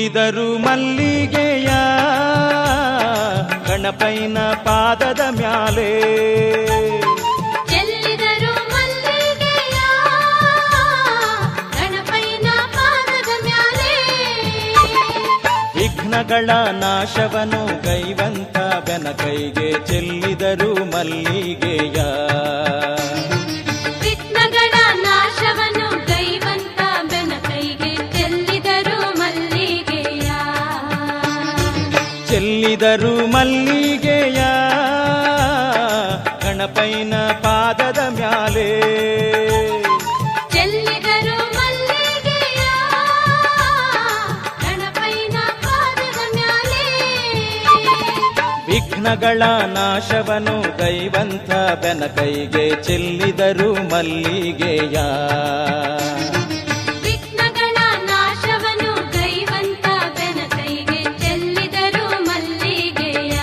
ಚೆಲ್ಲಿದರು ಮಲ್ಲಿಗೆಯ ಗಣಪೈನ ಪಾದದ ಮ್ಯಾಲೆ. ಚೆಲ್ಲಿದರು ಮಲ್ಲಿಗೆಯ ಗಣಪೈನ ಪಾದದ ಮ್ಯಾಲೆ. ವಿಘ್ನಗಳ ನಾಶವನು ಗೈವಂತ ಬೆನಕೈಗೆ ಚೆಲ್ಲಿದರು ಮಲ್ಲಿಗೆಯ. ವಿಘ್ನಗಳ ನಾಶವನ್ನು ಗೈವಂತ ಬೆನಕೈಗೆ ಚೆಲ್ಲಿದರು ಮಲ್ಲಿಗೆಯ. ಚೆಲ್ಲಿದರು ಮಲ್ಲಿಗೆಯ ಗಣಪೈನ ಪಾದದ ಮ್ಯಾಲೆ. ಚೆಲ್ಲಿದರು ಮಲ್ಲಿಗೆಯ ಗಣಪೈನ ಪಾದದ ಮ್ಯಾಲೆ. ವಿಘ್ನಗಳ ನಾಶವನು ಗೈವಂತ ಬೆನಕೈಗೆ ಚೆಲ್ಲಿದರು ಮಲ್ಲಿಗೆಯ. ವಿಘ್ನಗಳ ನಾಶವನ್ನು ಗೈವಂತ ಬೆನಕೈಗೆ ಚೆಲ್ಲಿದರು ಮಲ್ಲಿಗೆಯ.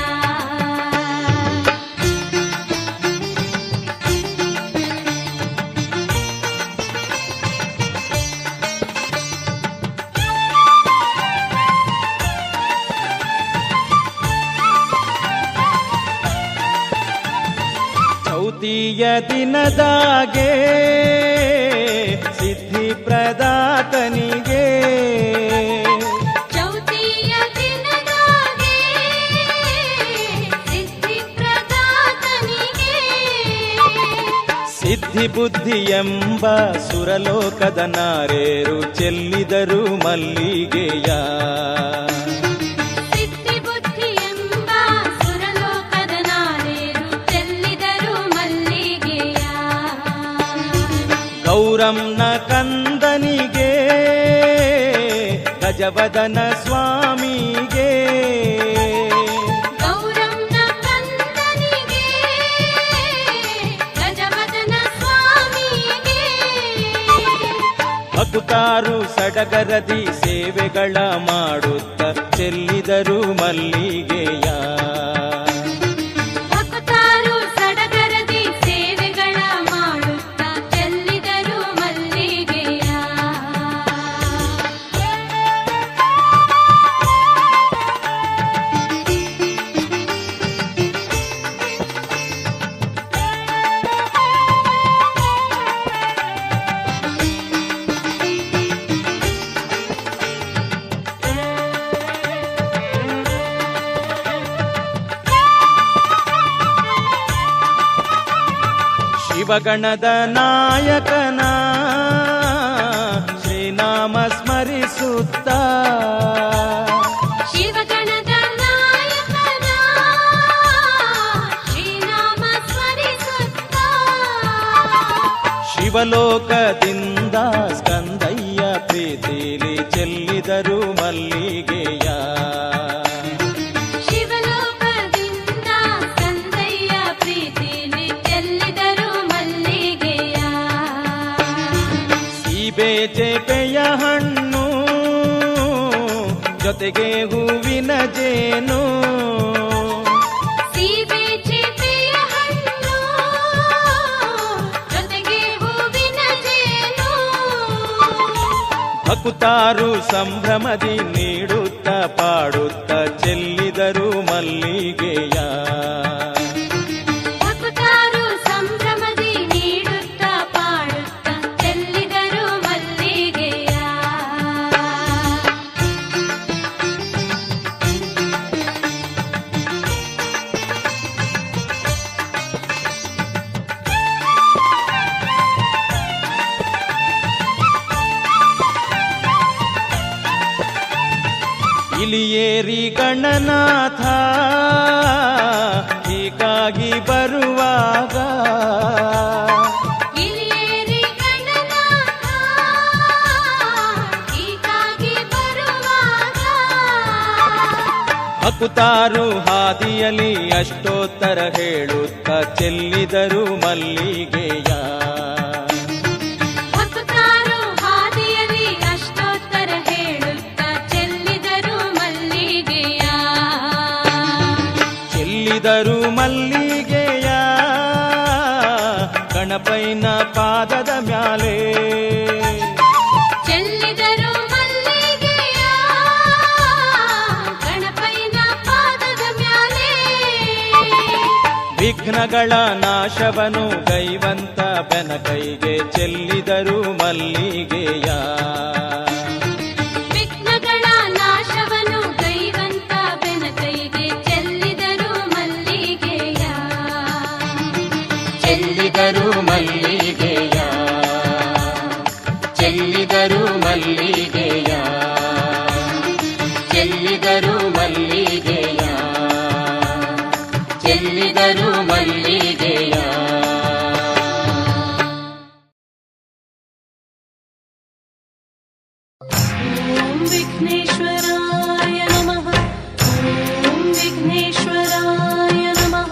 ಚೌತಿಯ ದಿನದಾಗೆ ಸಿದ್ಧಿ ಪ್ರದಾತನಿಗೆ. ಚೌತಿಯ ದಿನದಾಗೆ ಸಿದ್ಧಿ ಪ್ರದಾತನಿಗೆ. ಸಿದ್ಧಿ ಬುದ್ಧಿ ಎಂಬ ಸುರಲೋಕದ ನಾರೇರು ಚೆಲ್ಲಿದರು ಮಲ್ಲಿಗೆಯ. ಸಿದ್ಧಿ ಬುದ್ಧಿ ಎಂಬ ಸುರಲೋಕದ ನಾರೇರು ಚೆಲ್ಲಿದರು ಮಲ್ಲಿಗೆಯ. ಗೌರಮ್ನ ಕಂದನಿಗೆ ಗಜವದನ ಸ್ವಾಮಿಗೆ. ಗೌರಮ್ನ ಕಂದನಿಗೆ ಗಜವದನ ಸ್ವಾಮಿಗೆ. ಭಕ್ತಾರು ಸಡಗರದಿ ಸೇವೆಗಳ ಮಾಡುತ್ತ ಚೆಲ್ಲಿದರು ಮಲ್ಲಿಗೆಯ. ಭಕ್ತಾರು ಸಡಗರದಿ ಸೇವೆಗಳ ಮಾಡುತ್ತ ಚೆಲ್ಲಿದರು ಮಲ್ಲಿಗೆಯ. ಶಿವಗಣದ ನಾಯಕನ ಶ್ರೀನಾಮ ಸ್ಮರಿಸುತ್ತ. ಶಿವಗಣದ ನಾಯಕನ ಶ್ರೀನಾಮ ಸ್ಮರಿಸುತ್ತ. ಶಿವಲೋಕದಿಂದ ಸ್ಕಂದಯ್ಯ ಪ್ರೀತಿಲಿ ಚೆಲ್ಲಿದರು ಮಲ್ಲಿಗೆಯ. ಶಿವಲೋಕದಿಂದ ಸ್ಕಂದಯ್ಯ ಪ್ರೀತಿಲಿ ಚೆಲ್ಲಿದರು ಮಲ್ಲಿಗೆಯ. ಸೀಬೆಜೆಪೆಯ ಹಣ್ಣು ಜೊತೆಗೆ ಹೂವಿನ ಜೇನು. ಸೀಬೆ ಚಿಪೆಯ ಹಣ್ಣು ಜೊತೆಗೆ ಹೂವಿನ ಜೇನು. ಭಕ್ತಾರು ಸಂಭ್ರಮದಿ ನೀಡುತ್ತ ಪಾಡುತ್ತ ಚೆಲ್ಲಿದರು ಮಲ್ಲಿಗೆಯ. ಭಕ್ತಾರು ಸಂಭ್ರಮದಿ ನೀಡುತ್ತ ಪಾಡುತ್ತ ಚೆಲ್ಲಿದರು ಮಲ್ಲಿಗೆಯ. ಇಲಿಯೇರಿ ಗಣನಾಥ ಹೀಗಾಗಿ ಬರುವಾಗ. ಇಲಿಯೇರಿ ಗಣನಾಥ ಹೀಗಾಗಿ ಬರುವಾಗ. ಭಕ್ತಾರು ಹಾದಿಯಲ್ಲಿ ಅಷ್ಟೋತ್ತರ ಹೇಳುತ್ತ ಚೆಲ್ಲಿದರು ಮಲ್ಲಿಗೆಯ. ಭಕ್ತಾರು ಹಾದಿಯಲ್ಲಿ ಅಷ್ಟೋತ್ತರ ಹೇಳುತ್ತ ಚೆಲ್ಲಿದರು ಮಲ್ಲಿಗೆಯ. ಚೆಲ್ಲಿದರು ಮಲ್ಲಿಗೆಯ ಗಣಪೈನ ಪಾದದ ಮ್ಯಾಲೆ. ಚೆಲ್ಲಿದರು ಮಲ್ಲಿಗೆಯ ವಿಘ್ನಗಳ ನಾಶವನು ಗೈವಂತ ಬೆನಕೈಗೆ ಚೆಲ್ಲಿದರು ಮಲ್ಲಿಗೆಯ. ವಿಘ್ನಗಳ ನಾಶವನು ಗೈವಂತ ಬೆನಕೈಗೆ ಚೆಲ್ಲಿದರು ಮಲ್ಲಿಗೆಯ. ಚೆಲ್ಲಿದರು ಮಲ್ಲಿಗೆಯ, ಚೆಲ್ಲಿದರು ಮಲ್ಲಿಗೆಯ, ಚೆಲ್ಲಿದರು ಮಲ್ಲಿಗೆಯ, ಚೆಲ್ಲಿದರು ಮಲ್ಲಿಗೆಯ. ಓಂ ವಿಘ್ನೇಶ್ವರಾಯ ನಮಃ. ಓಂ ವಿಘ್ನೇಶ್ವರಾಯ ನಮಃ.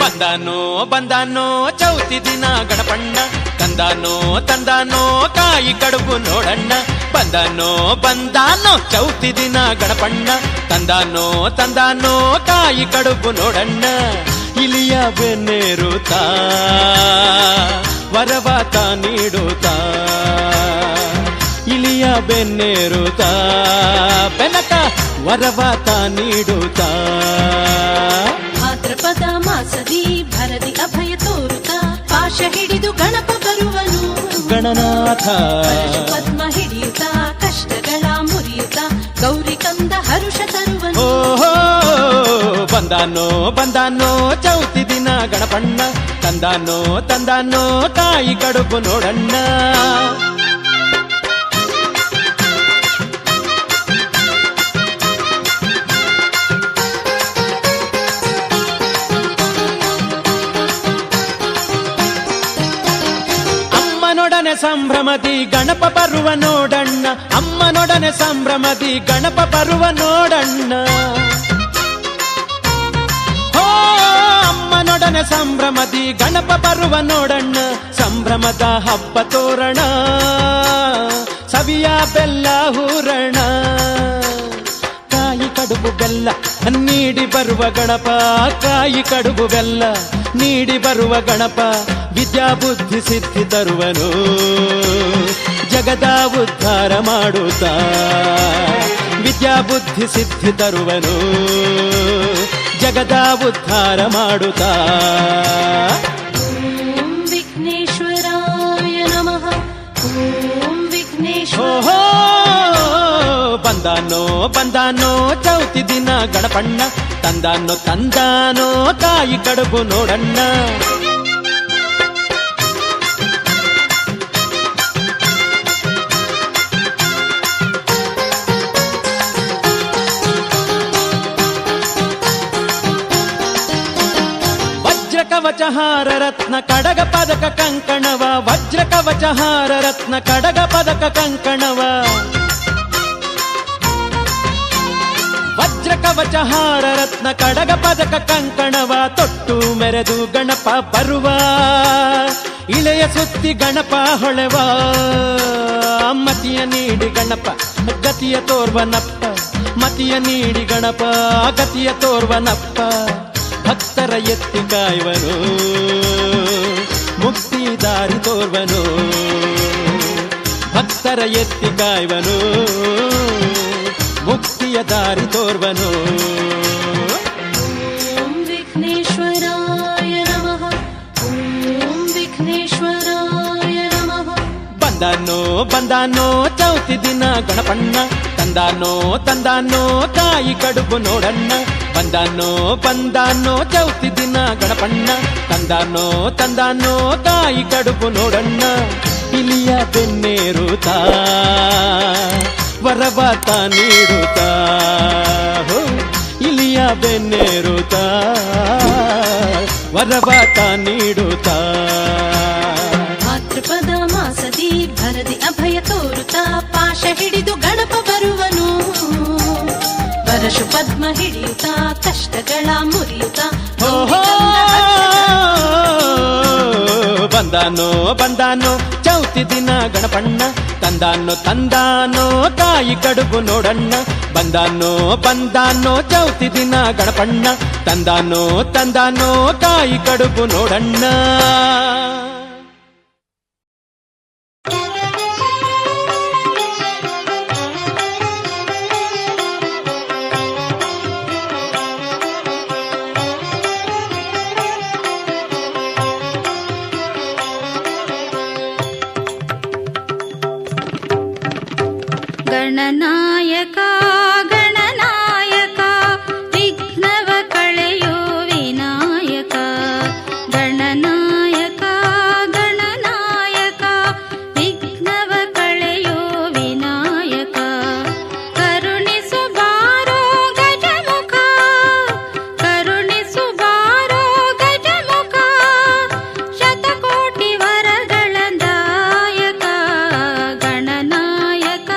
ಬಂದಾನೋ ಬಂದಾನೋ ಚೌತಿ ದಿನ ಗಣಪಣ್ಣ, ತಂದಾನೋ ತಂದಾನೋ ಕಾಯಿ ಕಡುಬು ನೋಡಣ್ಣ. ಬಂದಾನೋ ಬಂದಾನೋ ಚೌತಿ ದಿನ ಗಣಪಣ್ಣ, ತಂದಾನೋ ತಂದಾನೋ ಕಾಯಿ ಕಡುಬು ನೋಡಣ್ಣ. ಇಲಿಯ ಬೆನ್ನೇರುತ್ತಾ ವರವಾತ ನೀಡುತ್ತಾ, ಇಲಿಯ ಬೆನ್ನೇರುತ್ತಾ ಬೆನಕ ವರವಾತ ನೀಡುತ್ತಾ. ಭಾದ್ರಪದ ಮಾಸದಿ ಭರದಿ ಅಭಯ ತೋರುತ್ತ, ಪಾಶ ಹಿಡಿದು ಗಣಪ ಬರುವನು ಗಣನಾಥ. ಪದ್ಮ ಹಿಡಿಯುತ್ತ ಕಷ್ಟಗಳ ಮುರಿಯುತ್ತ, ಗೌರಿ ಕಂದ ಹರುಷ ತರುವನು. ಓಹೋ ಬಂದಾನೋ ಬಂದಾನೋ ಚೌತಿ ದಿನ ಗಣಪಣ್ಣ, ತಂದಾನೋ ತಂದಾನೋ ಕಾಯಿ ಕಡುಬು ನೋಡಣ್ಣ. ಅಮ್ಮನೊಡನೆ ಸಂಭ್ರಮದಿ ಗಣಪ ಬರುವ ನೋಡಣ್ಣ, ಅಮ್ಮನೊಡನೆ ಸಂಭ್ರಮದಿ ಗಣಪ ಬರುವ ನೋಡಣ್ಣ. ಹೋ ಅಮ್ಮನೊಡನೆ ಸಂಭ್ರಮದಿ ಗಣಪ ಬರುವ ನೋಡಣ್ಣ. ಸಂಭ್ರಮದ ಹಬ್ಬ ತೋರಣ, ಸವಿಯ ಬೆಲ್ಲ ಹೂರಣ. ಕಾಯಿ ಕಡುಬು ಬೆಲ್ಲ ನೀಡಿ ಬರುವ ಗಣಪ, ಕಾಯಿ ಕಡುಬು ಬೆಲ್ಲ ನೀಡಿ ಬರುವ ಗಣಪ. ವಿದ್ಯಾ ಬುದ್ಧಿ ಸಿದ್ಧಿ ತರುವನು, ಜಗದ ಉದ್ಧಾರ ಮಾಡುತ್ತಾ. ವಿದ್ಯಾ ಬುದ್ಧಿ ಸಿದ್ಧಿ ತರುವನು, ಜಗದ ಉದ್ಧಾರ ಮಾಡುತ್ತಾ. ಓಂ ವಿಘ್ನೇಶ್ವರಾಯ ನಮಃ. ಓಂ ವಿಘ್ನೇಶ್ವರ. ಓಹೋ ಬಂದಾನೋ ಬಂದಾನೋ ಚೌತಿ ದಿನ ಗಣಪಣ್ಣ, ತಂದಾನೋ ತಂದಾನೋ ಕಾಯಿ ಕಡುಬು ನೋಡಣ್ಣ. ವಜ್ರ ಕವಚಹಾರ ರತ್ನ ಕಡಗ ಪದಕ ಕಂಕಣವ, ವಜ್ರ ಕವಚಹಾರ ರತ್ನ ಕಡಗ ಪದಕ ಕಂಕಣವ. ವಜ್ರ ಕವಚಹಾರ ರತ್ನ ಕಡಗ ಪದಕ ಕಂಕಣವ ತೊಟ್ಟು ಮೆರೆದು ಗಣಪ ಬರುವ. ಇಳೆಯ ಸುತ್ತಿ ಗಣಪ ಹೊಳೆವ, ಮತಿಯ ನೀಡಿ ಗಣಪ ಗತಿಯ ತೋರ್ವನಪ್ಪ. ಮತಿಯ ನೀಡಿ ಗಣಪ ಗತಿಯ ತೋರ್ವನಪ್ಪ. ಭಕ್ತರ ಎತ್ತಿ ಕಾಯುವನು, ಮುಕ್ತಿ ದಾರಿ ತೋರ್ವನು. ಭಕ್ತರ ಎತ್ತಿ ಕಾಯುವನು, ಮುಕ್ತಿಯ ದಾರಿ ತೋರ್ವನು. ಓಂ ವಿಘ್ನೇಶ್ವರಾಯ ನಮಃ. ಓಂ ವಿಘ್ನೇಶ್ವರಾಯ ನಮಃ. ಬಂದಾನೋ ಬಂದಾನೋ ಚೌತಿ ದಿನ ಗಣಪಣ್ಣ, ತಂದಾನೋ ತಂದಾನೋ ಕಾಯಿ ಕಡುಬು ನೋಡಣ್ಣ. ಬಂದಾನೋ ಬಂದಾನೋ ಚೌತಿ ದಿನ ಗಣಪಣ್ಣ, ತಂದಾನೋ ತಂದಾನೋ ಕಾಯಿ ಕಡುಬು ನೋಡಣ್ಣ. ಇಲಿಯ ಬೆನ್ನೇರುತ್ತಾ ವರವಾತ ನೀಡುತ್ತಾ, ಹೋ ಇಲಿಯ ಬೆನ್ನೇರುತ್ತಾ ವರವಾತ ನೀಡುತ್ತಾ. ಭಾದ್ರಪದ ಮಾಸದಿ ಭರದಿ ಅಭಯ ತೋರುತ್ತ, ಪಾಶ ಹಿಡಿದು ಗಣಪ ಬರುವನು. ವರಶು ಪದ್ಮ ಹಿಡಿಯುತ್ತ ಕಷ್ಟಗಳ ಮುರಿಯುತ್ತ, ಬಂದಾನೋ ಬಂದಾನೋ ಚೌತಿ ಚೌತಿ ದಿನ ಗಣಪಣ್ಣ ತಂದಾನೋ ತಂದಾನೋ ಕಾಯಿ ಕಡುಬು ನೋಡಣ್ಣ ಬಂದಾನೋ ಬಂದಾನೋ ಚೌತಿ ದಿನ ಗಣಪಣ್ಣ ತಂದಾನೋ ತಂದಾನೋ ಕಾಯಿ ಕಡುಬು ನೋಡಣ್ಣ. ಗಣನಾಯಕ ಗಣನಾಯಕ ವಿಘ್ನವ ಕಳೆಯೋ ವಿನಾಯಕ. ಗಣನಾಯಕ ಗಣನಾಯಕ ವಿಘ್ನವ ಕಳೆಯೋ ವಿನಾಯಕ. ಕರುಣಿಸು ಬಾರೋ ಗಜಮುಖ ಕರುಣಿಸು ಬಾರೋ ಗಜಮುಖ ಶತಕೋಟಿ ವರಗಳ ದಾಯಕ. ಗಣನಾಯಕ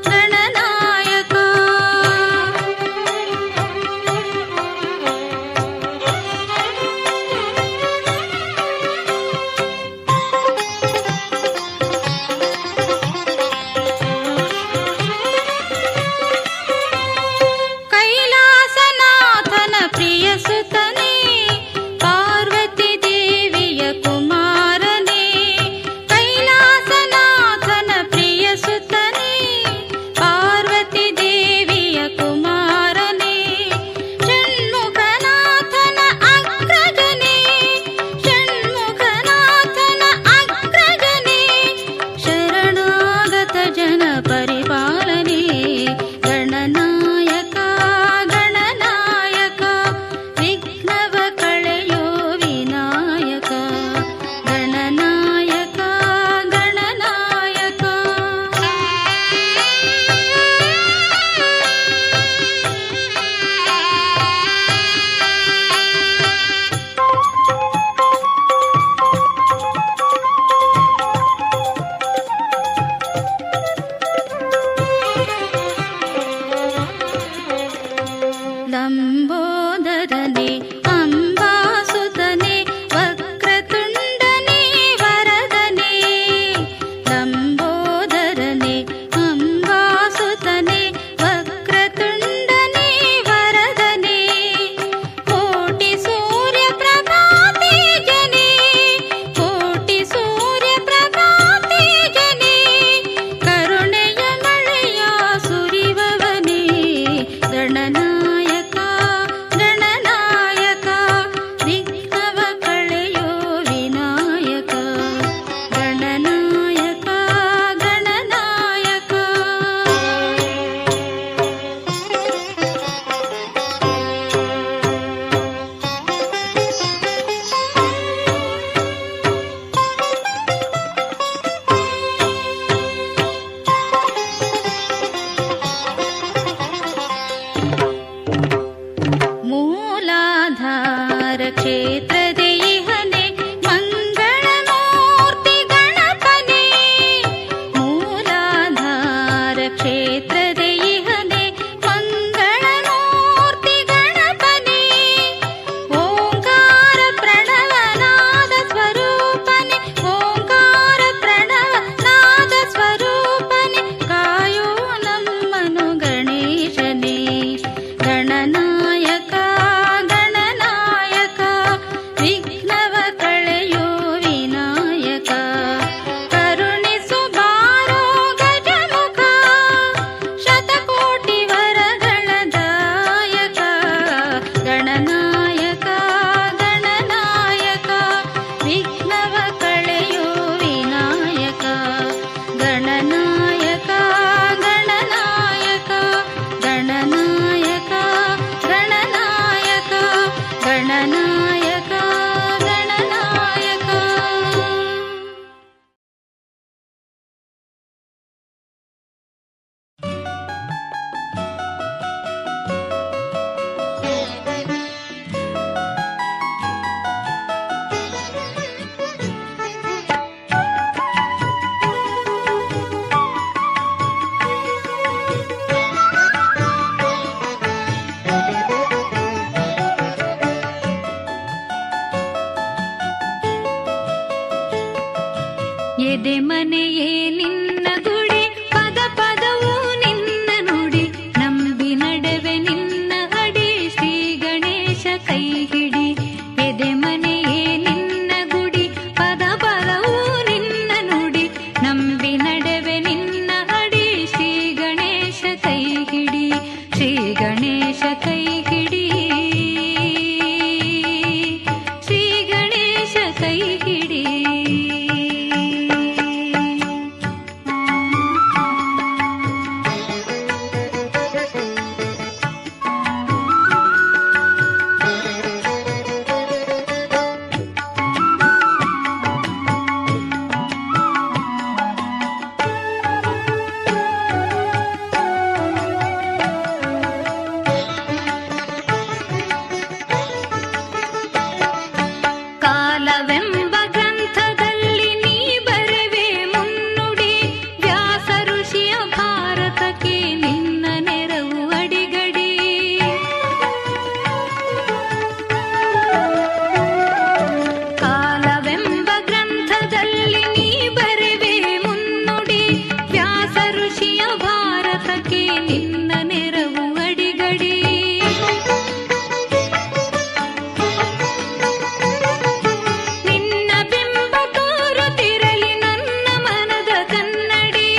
ಗಣನಾಯಕ ಕೈಲಾಸನಾಥನ ಪ್ರಿಯ ಸುತನೇ ಪಾರ್ವತಿ ದೇವಿಯ ಕುಮಾರನೇ. ಕೈಲಾಸನಾಥನ ಪ್ರಿಯ ಸುತನೇ ಪಾರ್ವತಿ ದೇವಿಯ ಕುಮಾರನೇ. ಷಣ್ಮುಖನಾಥನ ಅಗ್ರಜನೇ ಷಣ್ಮುಖನಾಥನ ಅಗ್ರಜನೇ ಶರಣಾಗತ ಜನ ಪರಿಪಾಲನೆ. ಗಣನಾಯಕ ಗಣನಾಯಕ ವಿಘ್ನವ ಕಳೆಯೋ ವಿನಾಯಕ. ಗಣನಾಯಕ ಗಣನಾಯಕ ಲಂಬೋದರನೆ ಅಂಬಾಸುತನೆ ವಕ್ರತುಂಡನೆ ವರದನೆ. ಲಂಬೋದರನೆ ಅಂಬಾಸುತನೆ ವಕ್ರತುಂಡನೆ ವರದನೆ. ಕೋಟಿ ಸೂರ್ಯ ಪ್ರಭಾ ತೇಜನೆ ಕೋಟಿ ಸೂರ್ಯ ಪ್ರಭಾ ತೇಜನೆ ಕರುಣೆಯ ಮಳೆಯ ಸುರಿವವನೇ. ಗಣನಾಯಕ ಗಣನಾಯಕ ವಿಘ್ನವ ಕಳೆಯೋ ವಿನಾಯಕ. ಗಣನಾಯಕ ಗಣನಾಯಕ ಮೂಲಾಧಾರ ಕ್ಷೇತ್ರದೆ ಇಹನೆ ಮಂಗಳಮೂರ್ತಿ ಗಣಪನೆ. ಮೂಲಾಧಾರ ಕ್ಷೇತ್ರದೆ ಇಹನೆ ಮಂಗಳಮೂರ್ತಿ ಗಣಪನೆ. ಓಂಕಾರ ಪ್ರಣವನಾದ ಸ್ವರೂಪನೆ ಓಂಕಾರ ಪ್ರಣವನಾದ ಸ್ವರೂಪನೆ ಕಾಯೋ ನಮ್ಮನು ಗಣೇಶನೇ. ಗಣನಾಯಕ ಗಣನಾಯಕ ಮನೆಯೇ ನಿನ್ನ ಗುಡಿ, ಪದ ಪದವೂ ನಿನ್ನ ನುಡಿ, ನಂಬಿ ನಡೆವೆ ನಿನ್ನ ಅಡಿ, ಶ್ರೀ ಗಣೇಶ ಕೈ ಹಿಡಿ. ಎದೆ ಮನೆಯೇ ನಿನ್ನ ಗುಡಿ, ಪದ ಪದವೂ ನಿನ್ನ ನುಡಿ, ನಂಬಿ ನಡೆವೆ ನಿನ್ನ ಅಡಿ, ಶ್ರೀ ಗಣೇಶ ಕೈ ಹಿಡಿ, ಶ್ರೀ ಗಣೇಶ ಕೈ ಹಿಡಿ, ಶ್ರೀ ಗಣೇಶ ಕೈ ಹಿಡಿ. ಕಾಲವೆಂಬ ಗ್ರಂಥದಲ್ಲಿ ನೀ ಬರೆವೆ ಮುನ್ನುಡಿ, ವ್ಯಾಸ ಋಷಿಯ ಭಾರತಕ್ಕೆ ನಿನ್ನ ನೆರವು ಅಡಿಗಡಿ. ಕಾಲವೆಂಬ ಗ್ರಂಥದಲ್ಲಿ ನೀ ಬರೆವೆ ಮುನ್ನುಡಿ, ವ್ಯಾಸ ಋಷಿಯ ಭಾರತಕ್ಕೆ ನಿನ್ನ ನೆರವು ಅಡಿಗಡಿ. ನಿನ್ನ ಬಿಂಬ ತೋರುತ್ತಿರಲಿ ನನ್ನ ಮನದ ಕನ್ನಡಿ,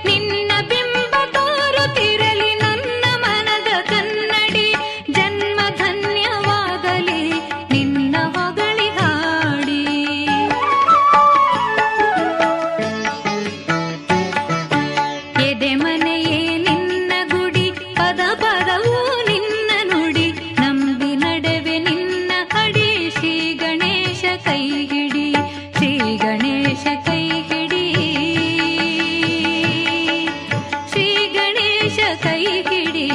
ನಿನ್ನ ಬಿಂಬ ತೋರುತ್ತಿರಲಿ ನನ್ನ ಮನದ ಕನ್ನಡಿ, ಜನ್ಮ ಧನ್ಯವಾಗಲಿ ನಿನ್ನ ಹೊಗಳಿ ಹಾಡಿ. ಎದೆ ಮನೆಯೇ ನಿನ್ನ ಗುಡಿ, ಪದ ಪದವೂ ನಿನ್ನ ನುಡಿ, ನಂಬಿ ನಡೆವೆ ನಿನ್ನ ಅಡಿ, ಶ್ರೀ ಗಣೇಶ ಕೈ ಹಿಡಿ, ಶ್ರೀ ಗಣೇಶ ಕೈ ಹಿಡಿ, ಶ್ರೀ ಗಣೇಶ ಕೈ ಹಿಡಿ.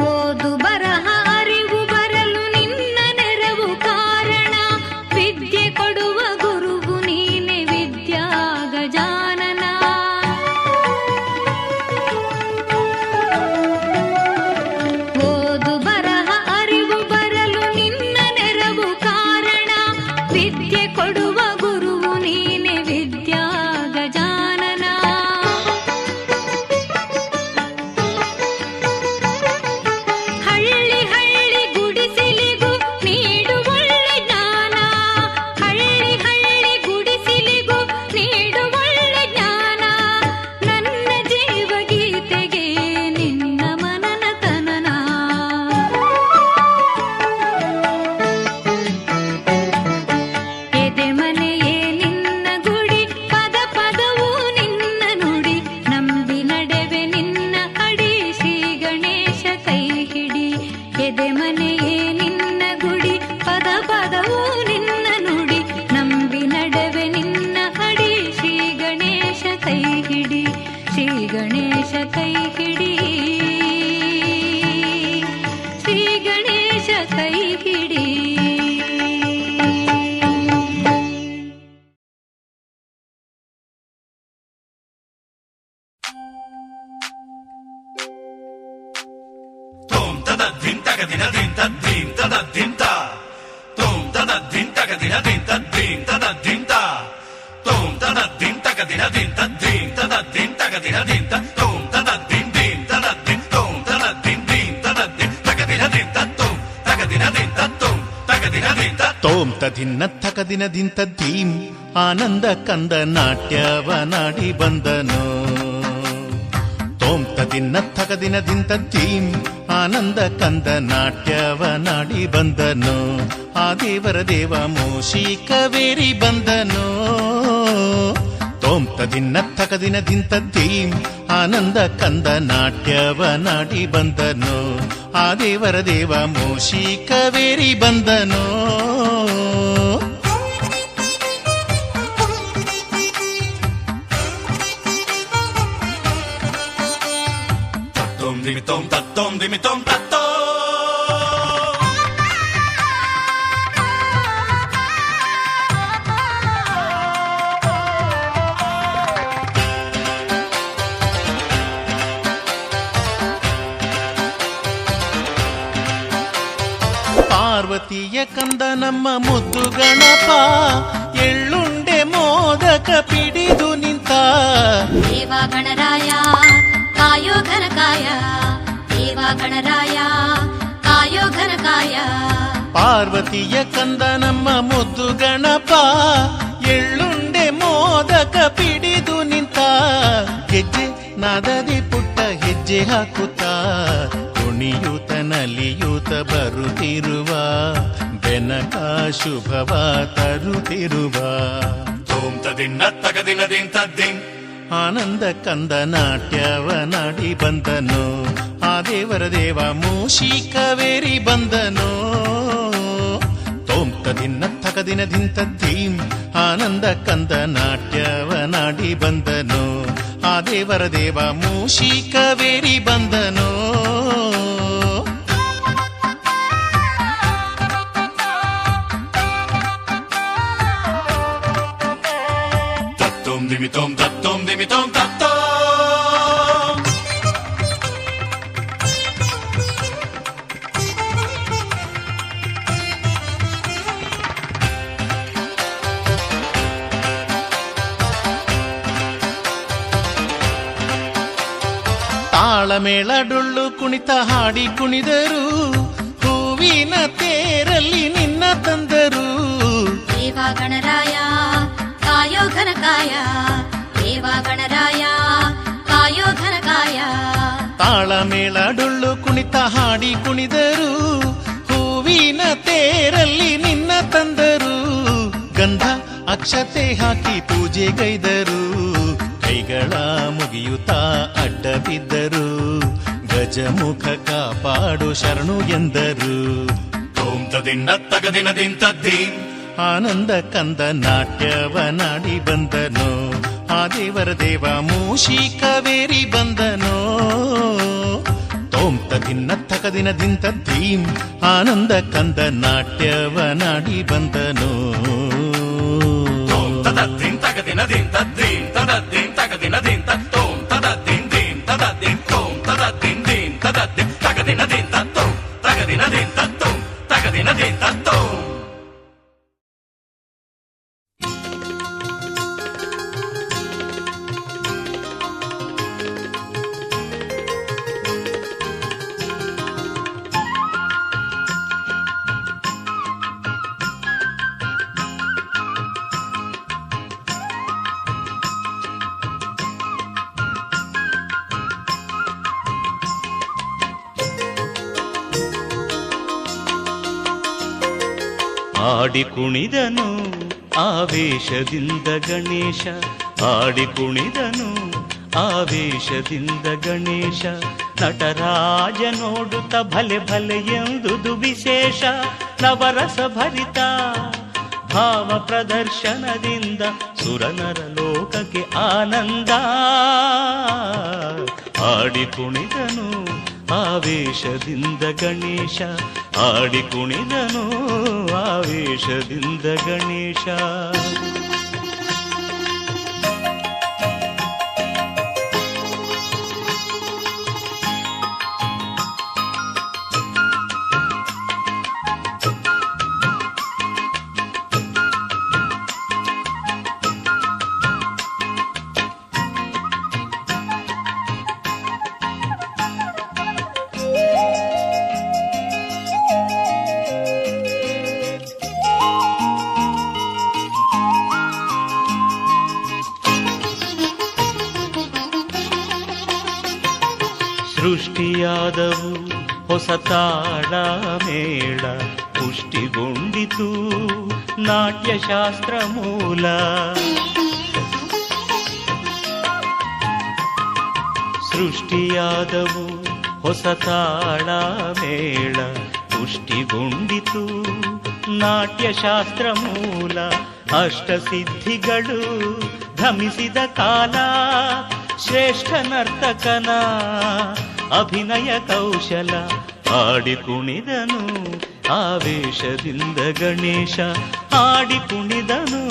ಓದು ಬರಹ ಅರಿವು ಬರಲು ನಿನ್ನ ನೆರವು ಕಾರಣ, ವಿದ್ಯೆ ಕೊಡುವ ಗುರುವು ನೀನೆ ವಿದ್ಯಾ ಗಜಾನನ. ಓದು ಬರಹ ಅರಿವು ಬರಲು ನಿನ್ನ ನೆರವು ಕಾರಣ, ವಿದ್ಯೆ ಕೊಡುವ ಗುರುವು ನೀನೆ ವಿದ್ಯಾ ಗಜಾನನ. ಹಳ್ಳಿ ಹಳ್ಳಿ ಗುಡಿಸಿಲಿಗೂ ನೀಡುವೊಳ್ಳೆ ಜ್ಞಾನ, ಹಳ್ಳಿ ಹಳ್ಳಿ ಗುಡಿಸಿಲಿಗೂ ನೀಡುವೊಳ್ಳೆ ಜ್ಞಾನ, ನನ್ನ ಜೀವಗೀತೆಗೆ ನಿನ್ನ ಮನನ ತನನ. ಎದೆ ಮನೆಯೇ ನಿನ್ನ ಗುಡಿ, ಪದ ಪದವೂ ನಿನ್ನ ನುಡಿ, ನಂಬಿ ನಡೆವೆ ನಿನ್ನ ಅಡಿ, ಶ್ರೀ ಗಣೇಶ ಕೈ ಹಿಡಿ. ಎದೆ ಮನೆಯೇ ನಿನ್ನ ಗುಡಿ, ಪದ ಪದವೂ ನಿನ್ನ ನುಡಿ, ನಂಬಿ ನಡೆವೆ ನಿನ್ನ ಅಡಿ, ಶ್ರೀ ಗಣೇಶ ಕೈ ಹಿಡಿ, ಶ್ರೀ ಗಣೇಶ ಕೈ ಹಿಡಿ, ಶ್ರೀ ಗಣೇಶ ಕೈ ಹಿಡಿ. Tom tada din taga dina din ta din tada din ta. Tom tada din taga dina din ta din tada din ta. Tom tada din taga dina din ta din tada din taga dina din ta. Tom tada din din tada din tom tada din din tada din taga dina din ta tom taga dina din ta tom taga dina din ta. ತೋಂ ತದಿನ್ನ ಥಕದಿನದಿಂತ ಧೀಂ ಆನಂದ ಕಂದ ನಾಟ್ಯವ ನಾಡಿ ಬಂದನು. ತೋಂ ತದಿನ್ನ ಥಕದಿನದಿಂತ ಧೀಂ ಆನಂದ ಕಂದ ನಾಟ್ಯವ ನಾಡಿ ಬಂದನು. ಆ ದೇವರ ದೇವ ಮೂಷಿಕವೇರಿ ಬಂದನು. ತೋಂ ತದಿನ್ನ ಥಕದಿನದಿಂತ ಧೀಂ ಆನಂದ ಕಂದ ನಾಟ್ಯವ ನಾಡಿ ಬಂದನು. ಆ ದೇವರ ದೇವ ಮೂಷಿಕವೇರಿ ಬಂದನು. ತತ್ತೋಂ ದಿಮಿತೋಂ ತತ್ತೋ ಪಾರ್ವತಿಯ ಕಂದ ನಮ್ಮ ಮುದ್ದು ಗಣಪ ಎಳ್ಳುಂಡೆ ಮೋದಕ ಪಿಡಿದು ನಿಂತ ದೇವ ಗಣರಾಯ ಕಾಯೋ ಘನಕಾಯ ದೇವ ಗಣರಾಯ ಕಾಯೋ ಘನಕಾಯ ಪಾರ್ವತಿಯ ಕಂದ ನಮ್ಮ ಮುದ್ದು ಗಣಪ ಎಳ್ಳುಂಡೆ ಮೋದಕ ಪಿಡಿದು ನಿಂತ ಗೆಜ್ಜೆ ನಾದದಿ ಪುಟ್ಟ ಹೆಜ್ಜೆ ಹಾಕುತ್ತ ಕುಣಿಯೂತ ನಲಿಯೂತ ಬರುತ್ತಿರುವ ಬೆನಕ ಶುಭವ ತರುತ್ತಿರುವ ತೋಂ ತದಿನ್ನ ತಗದಿನದಿಂ ತದ್ದಿಂ ಆನಂದ ಕಂದ ನಾಟ್ಯವ ನಾಡಿ ಬಂದನು ಆ ದೇವರ ದೇವ ಮೂಷಿಕವೇರಿ ಬಂದನು ತೋಂ ತದಿನ್ನ ತಗದಿನದಿಂತದ್ದೀಂ ಆನಂದ ಕಂದ ನಾಟ್ಯವ ನಾಡಿ ಬಂದನು ಆ ದೇವರ ದೇವ ಮೂಷಿಕವೇರಿ ಬಂದನು ತತ್ತೋಂ ದಿಮಿತೋಂ ತತ್ತೋಂ ದಿಮಿತೋಂ ತತ್ತೋ ತಾಳಮೇಳ ಡೊಳ್ಳು ಕುಣಿತ ಹಾಡಿ ಕುಣಿದರು ಹೂವಿನ ತೇರಲ್ಲಿ ನಿನ್ನ ತಂದರು ದೇವ ಗಣರಾಯ ಕಾಯೋ ಘನಕಾಯ ದೇವ ಗಣರಾಯ ಕಾಯೋ ಘನಕಾಯ ತಾಳಮೇಳ ಡೊಳ್ಳು ಕುಣಿತ ಹಾಡಿ ಕುಣಿದರು ಹೂವಿನ ತೇರಲ್ಲಿ ನಿನ್ನ ತಂದರು ಗಂಧ ಅಕ್ಷತೆ ಹಾಕಿ ಪೂಜೆಗೈದರು ಕೈಗಳ ಮುಗಿಯುತ್ತಾ ಅಡ್ಡ ಬಿದ್ದರು ಗಜಮುಖ ಕಾಪಾಡು ಶರಣು ಎಂದರು ತೋಂ ತದಿನ್ನ ತಗದಿನದಿಂ ತದ್ದೀಂ ಆನಂದ ಕಂದ ನಾಟ್ಯವ ನಾಡಿ ಬಂದನು ಆ ದೇವರ ದೇವ ಮೂಷಿಕವೇರಿ ಬಂದನು ತೋಂ ತದಿನ್ನ ತಗದಿನದಿಂತದ್ದೀಂ ಆನಂದ ಕಂದ ನಾಟ್ಯವ ನಾಡಿ ಬಂದನು ತೋಂ ತದದ್ದಿಂ ತಗದಿನದಿಂ ತದ್ದೀಂ ತದದ್ದಿಂ ತಗದಿನದಿಂ ತತ್ತೋಂ ತದದ್ದಿಂ ದಿಂ ತದದ್ದಿಂ ತೋಂ ತದದ್ದಿಂ ದಿಂ ತದದ್ದಿಂ ತಗದಿನದಿಂ ತತ್ತೋಂ ತಗದಿನದಿಂ ತತ್ತೋಂ ತಗದಿನದಿಂ ತತ್ತೋಂ ಆಡಿ ಕುಣಿದನು ಆವೇಶದಿಂದ ಗಣೇಶ ಆಡಿ ಕುಣಿದನು ಆವೇಶದಿಂದ ಗಣೇಶ ನಟರಾಜ ನೋಡುತ್ತ ಭಲೆ ಭಲೆ ಎಂದುದು ವಿಶೇಷ ನವರಸ ಭರಿತ ಭಾವ ಪ್ರದರ್ಶನದಿಂದ ಸುರನರ ಲೋಕಕ್ಕೆ ಆನಂದ ಆಡಿ ಕುಣಿದನು ಆವೇಶದಿಂದ ಗಣೇಶ ಆಡಿ ಕುಣಿದನು ಆವೇಶದಿಂದ ಗಣೇಶ ಸೃಷ್ಟಿಯಾದವು ಹೊಸ ತಾಳ ಮೇಳ ಪುಷ್ಟಿಗೊಂಡಿತು ನಾಟ್ಯಶಾಸ್ತ್ರ ಮೂಲ ಸೃಷ್ಟಿಯಾದವು ಹೊಸ ತಾಳ ಮೇಳ ಪುಷ್ಟಿಗೊಂಡಿತು ನಾಟ್ಯಶಾಸ್ತ್ರ ಮೂಲ ಅಷ್ಟಸಿದ್ಧಿಗಳು ಭ್ರಮಿಸಿದ ಕಾಲ ಶ್ರೇಷ್ಠ ನರ್ತಕನ ಅಭಿನಯ ಕೌಶಲ ಆಡಿ ಕುಣಿದನು ಆವೇಶದಿಂದ ಗಣೇಶ ಆಡಿ ಕುಣಿದನು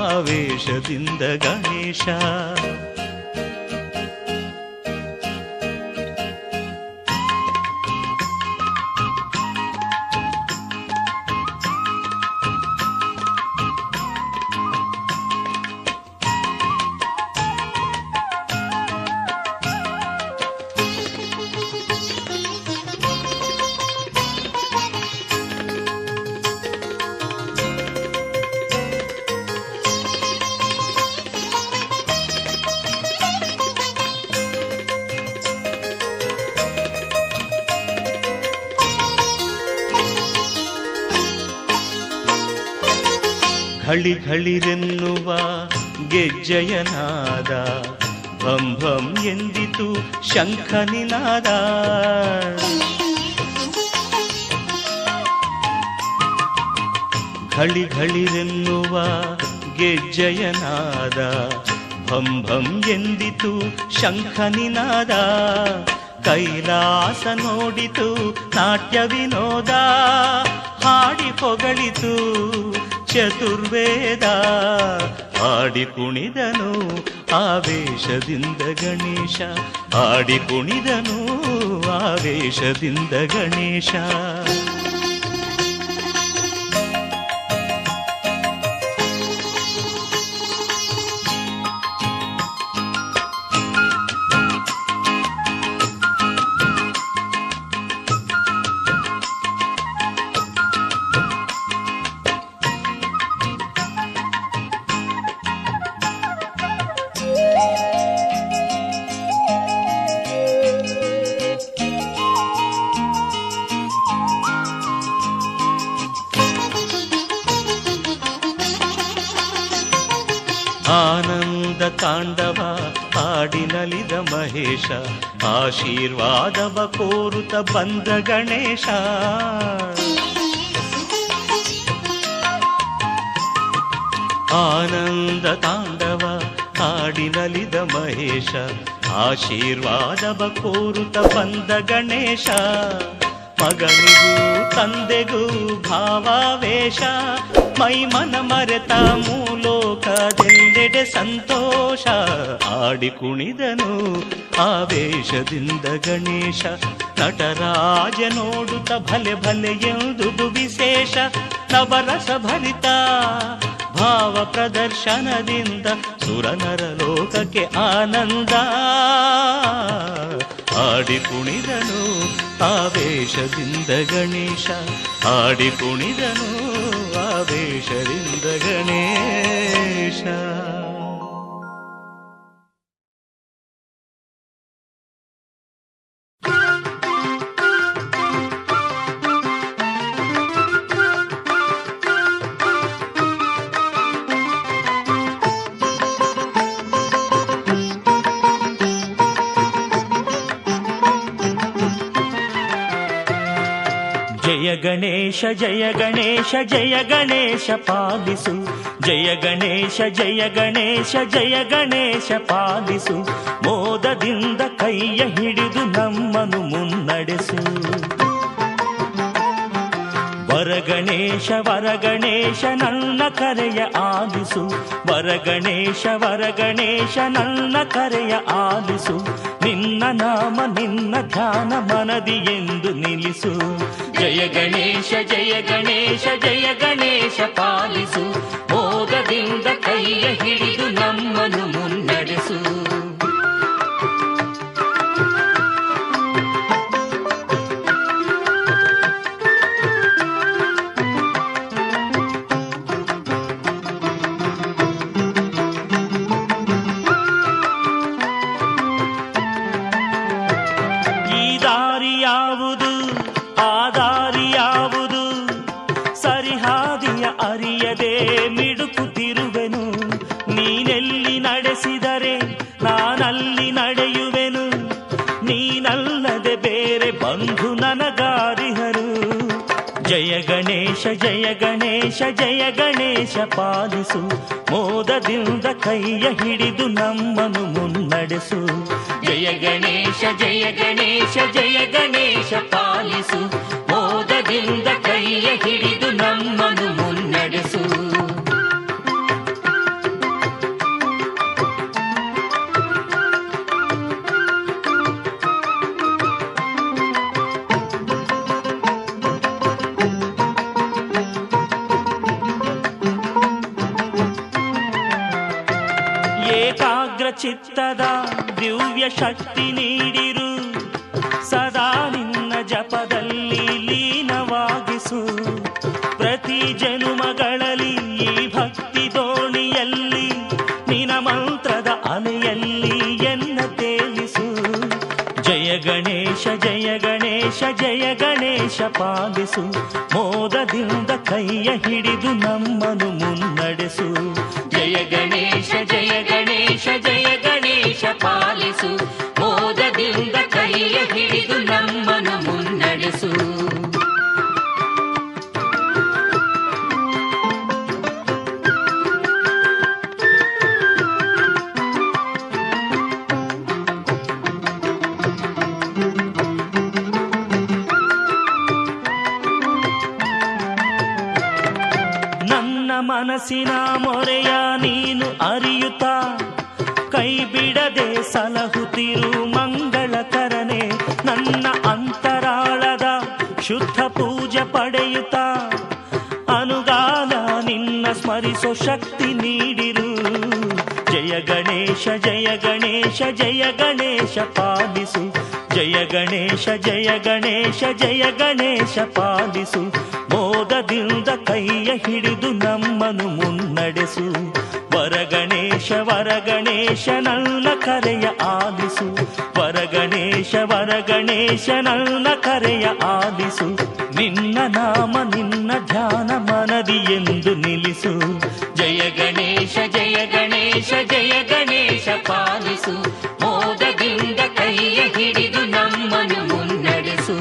ಆವೇಶದಿಂದ ಗಣೇಶ ಘಳಿ ಘಳಿರೆನ್ನುವ ಗೆಜ್ಜೆಯನಾದ ಭಂ ಭಂ ಎಂದಿತು ಶಂಖನಿನಾದ ಘಳಿ ಘಳಿರೆನ್ನುವ ಗೆಜ್ಜೆಯನಾದ ಭಂ ಭಂ ಎಂದಿತು ಶಂಖನಿನಾದ ಕೈಲಾಸ ನೋಡಿತು ನಾಟ್ಯ ವಿನೋದ ಹಾಡಿ ಹೊಗಳಿತು ಚತುರ್ವೇದ ಆಡಿ ಕುಣಿದನು ಆವೇಶದಿಂದ ಗಣೇಶ ಆಡಿ ಕುಣಿದನು ಆವೇಶದಿಂದ ಗಣೇಶ ಆನಂದ ತಾಂಡವ ಹಾಡಿನಲಿದ ಮಹೇಶ ಆಶೀರ್ವಾದವ ಕೋರುತ್ತ ಬಂದ ಗಣೇಶ ಆನಂದ ತಾಂಡವ ಹಾಡಿನಲಿದ ಮಹೇಶ ಆಶೀರ್ವಾದವ ಕೋರುತ್ತ ಬಂದ ಗಣೇಶ ಮಗನಿಗೂ ತಂದೆಗೂ ಭಾವಾವೇಶ ಮೈ ಮನ ಮರೆತ ಮೂಲೋಕದೆಲ್ಲೆಡೆ ಸಂತೋಷ ಆಡಿ ಕುಣಿದನು ಆವೇಶದಿಂದ ಗಣೇಶ ನಟರಾಜ ನೋಡುತ್ತ ಭಲೆ ಭಲೆ ಎಂದುದು ವಿಶೇಷ ನವರಸ ಭರಿತ ಭಾವ ಪ್ರದರ್ಶನದಿಂದ ಸುರನರ ಲೋಕಕ್ಕೆ ಆನಂದ ಆಡಿ ಕುಣಿದನು ಆವೇಶದಿಂದ ಗಣೇಶ ಆಡಿ ಕುಣಿದನು ಆವೇಶದಿಂದ ಗಣೇಶ ಜಯ ಗಣೇಶ ಜಯ ಗಣೇಶ ಜಯ ಗಣೇಶ ಪಾಲಿಸು ಜಯ ಗಣೇಶ ಜಯ ಗಣೇಶ ಜಯ ಗಣೇಶ ಪಾಲಿಸು ಮೋದದಿಂದ ಕೈಯ ಹಿಡಿದು ನಮ್ಮನು ಮುನ್ನಡೆಸು ವರಗಣೇಶ ವರಗಣೇಶ ನನ್ನ ಕರೆಯ ಆಲಿಸು ವರಗಣೇಶ ವರಗಣೇಶ ನನ್ನ ಕರೆಯ ಆಲಿಸು ನಿನ್ನ ನಾಮ ನಿನ್ನ ಧ್ಯಾನ ಮನದಿ ಎಂದು ನಿಲ್ಲಿಸು ಜಯ ಗಣೇಶ ಜಯ ಗಣೇಶ ಜಯ ಗಣೇಶ ಪಾಲಿಸು ಮೋದದಿಂದ ಕೈಯ ಹಿಡಿದು ನಮ್ಮನು ಮುನ್ನಡೆಸು ಜಯ ಗಣೇಶ ಜಯ ಗಣೇಶ ಜಯ ಗಣೇಶ ಪಾಲಿಸು, ಮೋದದಿಂದ ಕೈಯ ಹಿಡಿದು ನಮ್ಮನು ಮುನ್ನಡೆಸು. ಜಯ ಗಣೇಶ ಜಯ ಗಣೇಶ ಜಯ ಗಣೇಶ ಪಾಲಿಸು, ಮೋದದಿಂದ ಕೈಯ ಹಿಡಿದು ನಮ್ಮನು ಮುನ್ನಡೆಸು. ಏಕಾಗ್ರ ಚಿತ್ತದ ದಿವ್ಯ ಶಕ್ತಿ ನೀಡಿರು, ಸದಾ ನಿನ್ನ ಜಪದಲ್ಲಿ ಲೀನವಾಗಿಸು. ಪ್ರತಿ ಜನುಮಗಳಲ್ಲಿ ಈ ಭಕ್ತಿ ದೋಣಿಯಲ್ಲಿ ನಿನ ಮಂತ್ರದ ಅಲೆಯಲ್ಲಿ ಎನ್ನ ತೇಲಿಸು. ಜಯ ಗಣೇಶ ಜಯ ಗಣೇಶ ಜಯ ಗಣೇಶ ಪಾಲಿಸು, ಮೋದದಿಂದ ಕೈಯ ಹಿಡಿದು ನಮ್ಮನು ಮುನ್ನಡೆಸು. ಜಯ ಗಣೇಶ ಜಯ ಗಣೇಶ ಜಯ ಗಣೇಶ ಪಾಲಿಸು, ಮೋದದಿಂದ ಕೈಯ ಹಿಡಿದು ನಮ್ಮನು ಮುನ್ನಡೆಸು. ಮನಸ್ಸಿನ ಮೊರೆಯ ನೀನು ಅರಿಯುತ್ತಾ, ಕೈ ಬಿಡದೆ ಸಲಹುತ್ತಿರು ಮಂಗಳಕರನೆ. ನನ್ನ ಅಂತರಾಳದ ಶುದ್ಧ ಪೂಜೆ ಪಡೆಯುತ್ತಾ, ಅನುಗಾಲ ನಿನ್ನ ಸ್ಮರಿಸೋ ಶಕ್ತಿ ನೀಡಿರು. ಜಯ ಗಣೇಶ ಜಯ ಗಣೇಶ ಜಯ ಗಣೇಶ ಪಾಲಿಸು, ಜಯ ಗಣೇಶ ಜಯ ಗಣೇಶ ಜಯ ಗಣೇಶ ಪಾಲಿಸು. ಮೋದದಿಂದ ಕೈಯ ಹಿಡಿದು ನಮ್ಮನು ಮುನ್ನಡೆಸು. ವರಗಣೇಶ ವರಗಣೇಶ ನನ್ನ ಕರೆಯ ಆಲಿಸು, ವರಗಣೇಶ ವರಗಣೇಶ ನನ್ನ ಕರೆಯ ಆಲಿಸು. ನಿನ್ನ ನಾಮ ನಿನ್ನ ಧ್ಯಾನ ಮನದಿ ಎಂದು ನಿಲ್ಲಿಸು. ಜಯ ಗಣೇಶ ಜಯ ಗಣೇಶ ಜಯ ಗಣೇಶ ಪಾಲಿಸು, ಮೋದದಿಂದ ಕೈಯ ಹಿಡಿದು ನಮ್ಮನು ಮುನ್ನಡೆಸು.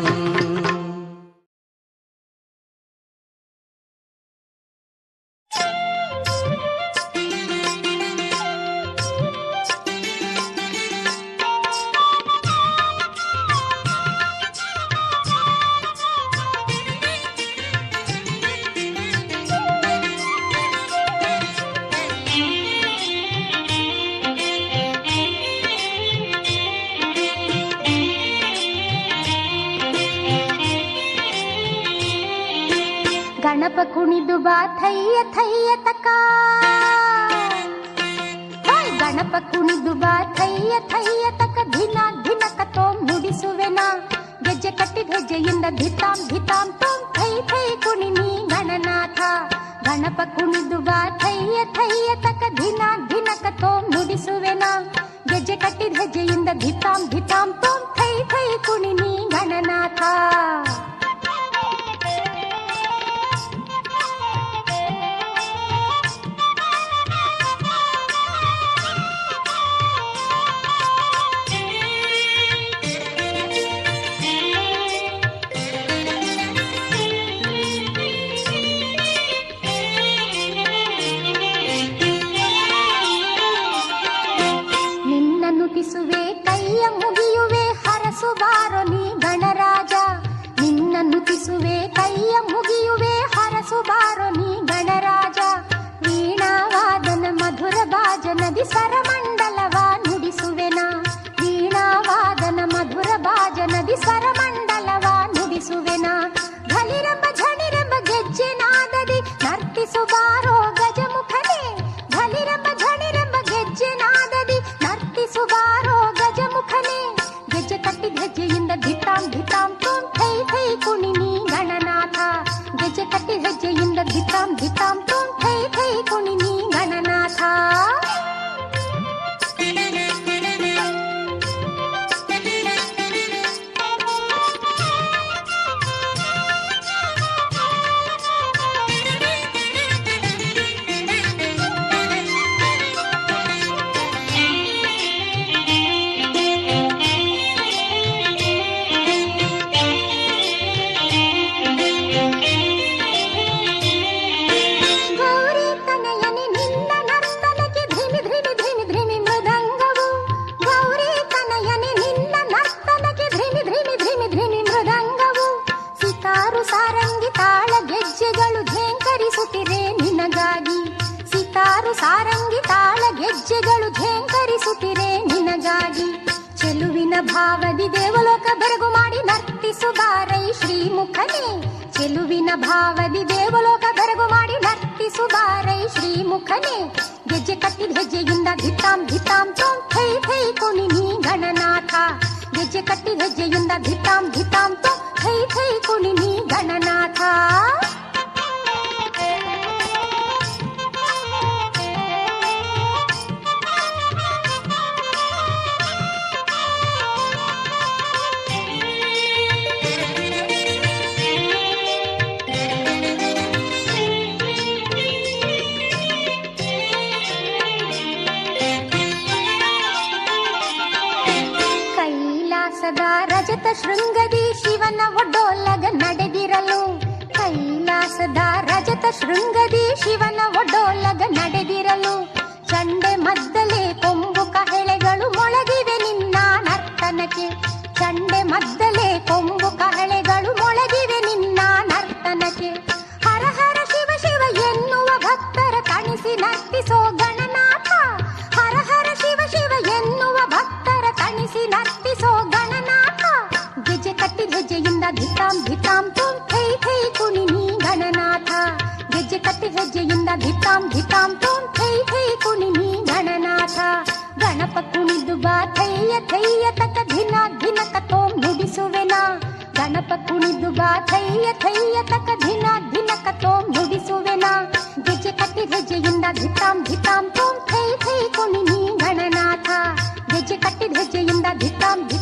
ಗಣಪ ಕುಣಿದು ಬಾ ಥಯ್ಯ ಥಯ್ಯ ತಕ, ಗಣಪ ಕುಣಿದು ಬಾ ಥಯ್ಯ ಥಯ್ಯ ತಕ. ದಿನ ದಿನಕ ತೋಂ ನುಡಿಸುವೆನ, ಗೆಜ್ಜೆ ಕಟ್ಟಿದ ಹೆಜ್ಜೆಯಿಂದ ಧಿತಾಂ ಧಿತಾಂ ತೋಂ ಥೈ ಥೈ ಕುಣಿ ನೀ ಗಣನಾಥ. ಗಣಪ ಕುಣಿದು ಬಾ ಥಯ್ಯ ಥಯ್ಯ ತಕ, ದಿನ ದಿನಕ ತೋಂ ನುಡಿಸುವೆನ, ಗೆಜ್ಜೆ ಕಟ್ಟಿದ ಹೆಜ್ಜೆಯಿಂದ ಧಿತಾಂ ಧಿತಾಂ ತೋಂ ಥೈ ಥೈ ಕುಣಿ ನೀ ಗಣನಾಥ. ನುತಿಸುವೆ ಕೈಯ ಮುಗಿಯುವೆ ಹರಸು ಬಾರೋ ನೀ ಗಣರಾಜ. ನಿನ್ನ ನುತಿಸುವೆ ಕೈಯ ಮುಗಿಯುವೆ ಹರಸು ಬಾರೋ ನೀ ಗಣರಾಜ. ವೀಣಾವಾದನ ಮಧುರ ಭಾಜನದಿ ಸ್ವರಮಂಡಲವ ನುಡಿಸುವೆನ, ವೀಣಾವಾದನ ಮಧುರ ಭಾಜನದಿ ಸ್ವರಮಂಡಲವ ನುಡಿಸುವೆನ. ಘಲಿರಂಬ ಝಣಿರಂಬ ಗೆಜ್ಜೆ ನಾದದಿ ನರ್ತಿಸು ಬಾರೋ ಗಜಮುಖನೇ, ಘಲಿರಂಬ ಝಣಿರಂಬ ಗೆಜ್ಜೆ ನಾದದಿ ನರ್ತಿಸು ಬಾರೋ ಗಜಮುಖನೇ. ಗೆಜ್ಜೆ ಕಟ್ಟಿದ ಹೆಜ್ಜೆಯಿಂದ ಧಿತಾಂ ಧಿತಾಂ ತೋಂ ಥೈ ಥೈ ಕುಣಿ ನೀ ಗಣನಾಥ. ಗೆಜ್ಜೆ ಕಟ್ಟಿದ ಹೆಜ್ಜೆಯಿಂದ ಧಿತಾಂ ಧಿತಾಂ ತೋಂ ಥೈ ಥೈ ಕುಣಿ ನೀ ಗಣನಾಥ. ಸಾರಂಗಿ ತಾಳ ಗೆಜ್ಜೆಗಳು ಝೇಂಕರಿಸುತ್ತಿರೆ ನಿನಗಾಗಿ. ಸಿತಾರು ಸಾರಂಗಿ ತಾಳ ಗೆಜ್ಜೆಗಳು ಝೇಂಕರಿಸುತ್ತಿರೆ ನಿನಗಾಗಿ. ಚೆಲುವಿನ ಭಾವದಿ ದೇವಲೋಕ ಬೆರಗು ಮಾಡಿ ನರ್ತಿಸುಬಾರೈ ಶ್ರೀಮುಖನೇ. ಚೆಲುವಿನ ಭಾವದಿ ದೇವಲೋಕ ಬೆರಗು ಮಾಡಿ ನರ್ತಿಸುಬಾರೈ ಶ್ರೀಮುಖನೇ. ಗೆಜ್ಜೆ ಕಟ್ಟಿದ ಹೆಜ್ಜೆಯಿಂದ ಧಿತ್ತಾಂ ಧಿತ್ತಾಂ ತೋಂ ಥೈ ಥೈ ಕುಣಿ ನೀ ಗಣನಾಥ. ಗೆಜ್ಜೆ ಕಟ್ಟಿದ ಹೆಜ್ಜೆಯಿಂದ ಧಿತ್ತಾಂ ಧಿತ್ತಾಂ ತೋಂ ಥೈ ಥೈ ಕುಣಿ ನೀ ಗಣನಾಥ. ಕೈಲಾಸದ ರಜತ ಶೃಂಗದಿ ಶಿವನ ಒಡ್ಡೋಲಗ ನಡೆದಿರಲು. ಕೈಲಾಸದ ರಜತ ಶೃಂಗದಿ ಶಿವನ ಒಡ್ಡೋಲಗ ನಡೆದಿರಲು. ಚಂಡೆ ಮದ್ದಲೆ ಕೊಂಬು ಕಹಳೆಗಳು ಮೊಳಗಿವೆ ನಿನ್ನ ನರ್ತನಕ್ಕೆ. ಚಂಡೆ ಮದ್ದಲೆ ಕೊಂಬು ಕಹಳೆಗಳು ಮೊಳಗಿವೆ ನಿನ್ನ ನರ್ತನಕ್ಕೆ. ಹರ ಹರ ಶಿವ ಶಿವ ಎನ್ನುವ ಭಕ್ತರ ತಣಿಸಿ ನರ್ತಿಸೋ ಗಣನಾಥ. ಹರ ಹರ ಶಿವ ಶಿವ ಎನ್ನುವ ಭಕ್ತರ ತಣಿಸಿ ನರ್ತಿಸೋ ಗಣನಾಥ. ಗೆಜ್ಜೆ ಕಟ್ಟಿದ ಹೆಜ್ಜೆಯಿಂದ ಧಿತ್ತಾಂ ಧಿತ್ತಾಂ ತೋಂ ಥೈ ಥೈ ಕುಣಿ ನೀ ಗಣನಾಥ. ಗೆಜ್ಜೆ ಕಟ್ಟಿದ ಹೆಜ್ಜೆಯಿಂದ ಧಿತ್ತಾಂ ಧಿತ್ತಾಂ ತೋಂ ಥೈ ಥೈ ಕುಣಿ ನೀ ಗಣನಾಥ. ಗಣಪ ಕುಣಿದು ಬಾ ಥೈಯ ಥೈಯ ತಕ ಧಿನ ಧಿನಕ ತೋಂ ನುಡಿಸುವೆನ. ಗಣಪ ಕುಣಿದು ಬಾ ಥೈಯ ಥೈಯ ತಕ ಧಿನ ಧಿನಕ ತೋಂ ನುಡಿಸುವೆನ. ಗೆಜ್ಜೆ ಕಟ್ಟಿದ ಹೆಜ್ಜೆಯಿಂದ ಧಿತ್ತಾಂ ಧಿತ್ತಾಂ ತೋಂ ಥೈ ಥೈ ಕುಣಿ ನೀ ಗಣನಾಥ. ಗೆಜ್ಜೆ ಕಟ್ಟಿದ ಹೆಜ್ಜೆಯಿಂದ ಧಿತ್ತಾಂ ಧಿತ್ತಾಂ